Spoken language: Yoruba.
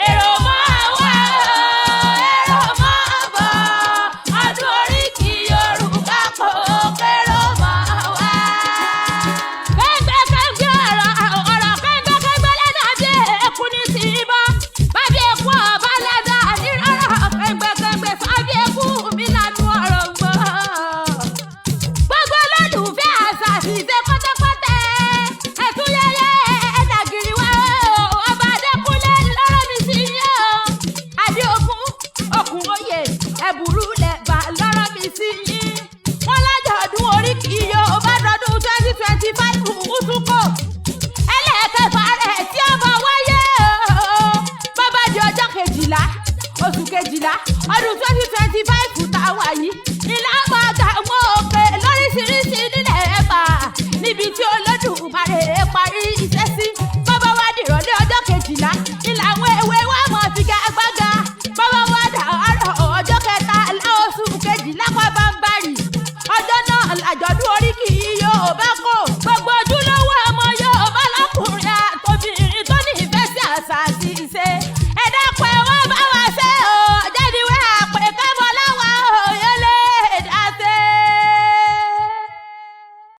èrò máa wá èrò máa bọ̀ ọdún oríkì Yorùbá kò kérò máa wá. kẹ́ńgbẹ́kẹ́ńgbẹ́ ọ̀rọ̀ kẹ́ńgbẹ́kẹ́ńgbẹ́ lẹ́dà bí èkú ní ti bọ́ bábí èkú ọ̀bá lẹ́dà nírọ̀rọ̀ kẹ́ńgbẹ́kẹ́ńgbẹ́ fábí èkú mi lánú ọ̀rọ̀ gbọ́. gbogbo olólùfẹ́ àṣà àti ìṣe pátápátá ẹ̀tún yẹyẹ ẹ̀dàgìrì wá ọba Adékúnlé lọ́rọ̀ mi sí yín o Adéògún òkun oyè Eburu lẹ́bà lọ́rọ̀ mi sí yín. wọ́n lájọ̀dún Oríkì Yorùbá dọdún 2025 Ùsùkò ẹlẹ́ẹ̀kẹfà rẹ̀ tí ó máa wáyé bàbá di ọjọ́ kejìlá oṣù kejìlá ọdún 2025 tá a wà yìí ilé àwọn àgbà wọn òkè lóríṣiríṣi nílẹ̀ ẹ̀bà níbi tí Olódùmarè parí iṣẹ́ sí bàbá wa dìrọ̀lẹ́ ọjọ́ kejìlá ilé àwọn ewé